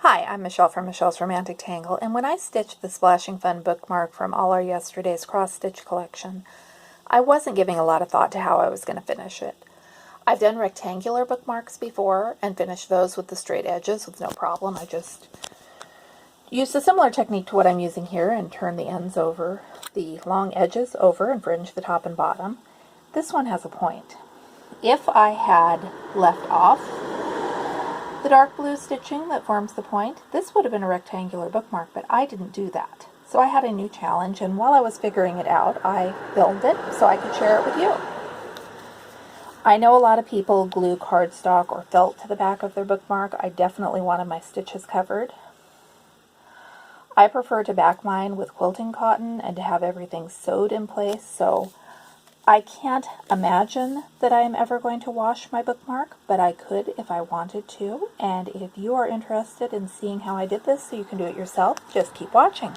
Hi, I'm Michelle from Michelle's Romantic Tangle, and when I stitched the Splashing Fun bookmark from All Our Yesterday's cross-stitch collection, I wasn't giving a lot of thought to how I was going to finish it. I've done rectangular bookmarks before and finished those with the straight edges with no problem. I just used a similar technique to what I'm using here and turn the ends over, the long edges over, and fringe the top and bottom. This one has a point. If I had left off the dark blue stitching that forms the point, this would have been a rectangular bookmark, but I didn't do that. So I had a new challenge, and while I was figuring it out, I filmed it so I could share it with you. I know a lot of people glue cardstock or felt to the back of their bookmark. I definitely wanted my stitches covered. I prefer to back mine with quilting cotton and to have everything sewed in place, so I can't imagine that I am ever going to wash my bookmark, but I could if I wanted to. And if you are interested in seeing how I did this so you can do it yourself, just keep watching.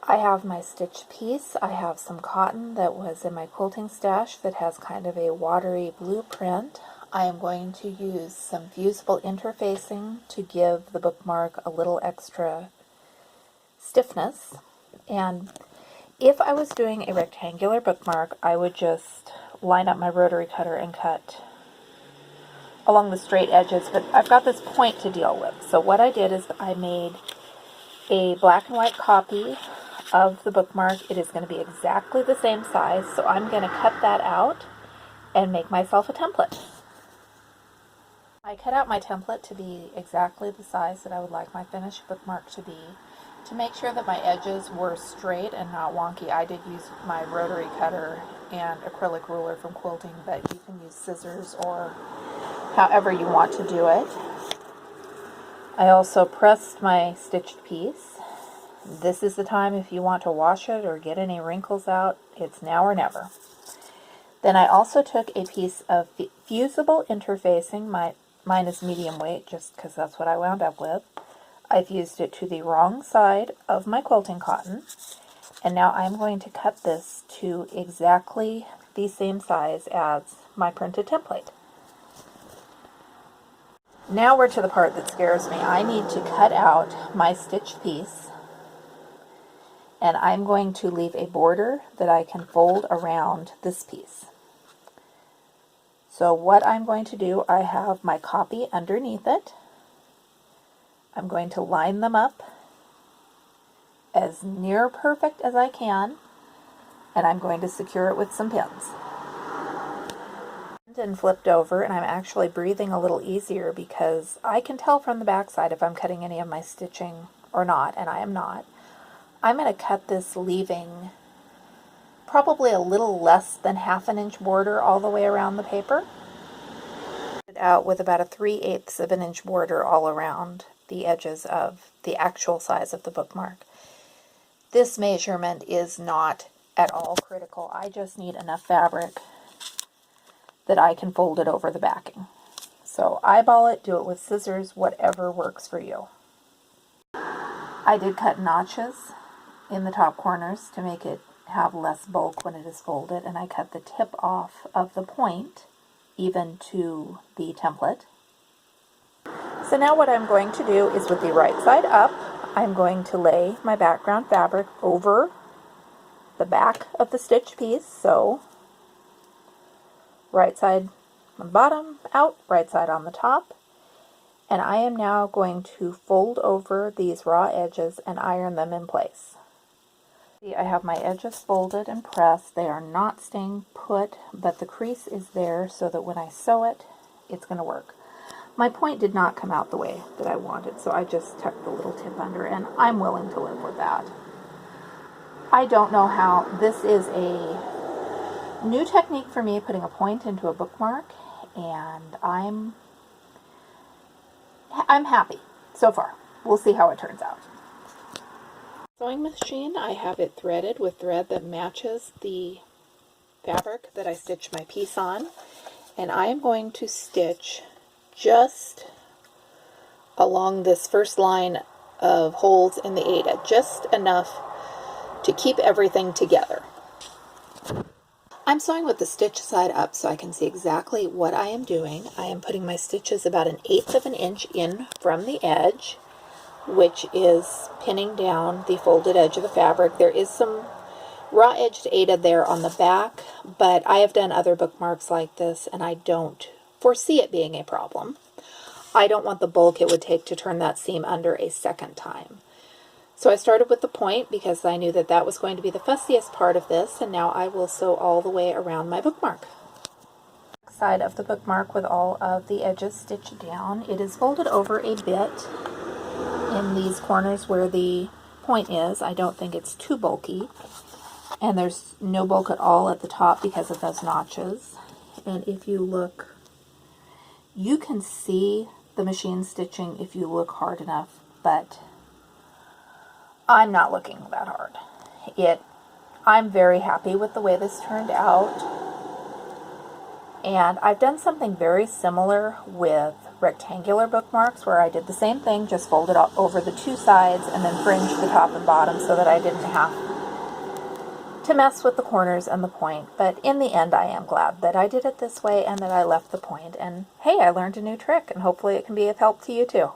I have my stitch piece. I have some cotton that was in my quilting stash that has kind of a watery blue print. I am going to use some fusible interfacing to give the bookmark a little extra stiffness. And if I was doing a rectangular bookmark, I would just line up my rotary cutter and cut along the straight edges, but I've got this point to deal with. So what I did is I made a black and white copy of the bookmark. It is going to be exactly the same size, so I'm going to cut that out and make myself a template. I cut out my template to be exactly the size that I would like my finished bookmark to be. To make sure that my edges were straight and not wonky, I did use my rotary cutter and acrylic ruler from quilting, but you can use scissors or however you want to do it. I also pressed my stitched piece. This is the time if you want to wash it or get any wrinkles out. It's now or never. Then I also took a piece of fusible interfacing. Mine is medium weight just because that's what I wound up with. I fused it to the wrong side of my quilting cotton, and now I'm going to cut this to exactly the same size as my printed template. Now we're to the part that scares me. I need to cut out my stitched piece, and I'm going to leave a border that I can fold around this piece. So what I'm going to do, I have my copy underneath it. I'm going to line them up as near perfect as I can, and I'm going to secure it with some pins. And flipped over, and I'm actually breathing a little easier because I can tell from the back side if I'm cutting any of my stitching or not, and I am not. I'm going to cut this leaving probably a little less than ½ an inch border all the way around the paper. Out with about a 3/8 of an inch border all around the edges of the actual size of the bookmark. This measurement is not at all critical. I just need enough fabric that I can fold it over the backing. So eyeball it, do it with scissors, whatever works for you. I did cut notches in the top corners to make it have less bulk when it is folded, and I cut the tip off of the point even to the template. So now what I'm going to do is with the right side up, I'm going to lay my background fabric over the back of the stitch piece. So right side on the bottom out, right side on the top. And I am now going to fold over these raw edges and iron them in place. See, I have my edges folded and pressed. They are not staying put, but the crease is there so that when I sew it, it's going to work. My point did not come out the way that I wanted, so I just tucked the little tip under, and I'm willing to live with that. I don't know how. This is a new technique for me, putting a point into a bookmark, and I'm happy so far. We'll see how it turns out. Sewing machine, I have it threaded with thread that matches the fabric that I stitched my piece on, and I am going to stitch just along this first line of holes in the Aida, just enough to keep everything together. I'm sewing with the stitch side up so I can see exactly what I am doing. I am putting my stitches about 1/8 of an inch in from the edge, which is pinning down the folded edge of the fabric. There is some raw edged Aida there on the back, but I have done other bookmarks like this and I don't foresee it being a problem. I don't want the bulk it would take to turn that seam under a second time. So I started with the point because I knew that that was going to be the fussiest part of this, and now I will sew all the way around my bookmark. Side of the bookmark with all of the edges stitched down. It is folded over a bit in these corners where the point is. I don't think it's too bulky, and there's no bulk at all at the top because of those notches. And if you look, you can see the machine stitching if you look hard enough, but I'm not looking that hard. I'm very happy with the way this turned out. And I've done something very similar with rectangular bookmarks where I did the same thing, just folded over the two sides and then fringed the top and bottom so that I didn't have to mess with the corners and the point. But in the end, I am glad that I did it this way and that I left the point. And hey, I learned a new trick, and hopefully it can be of help to you too.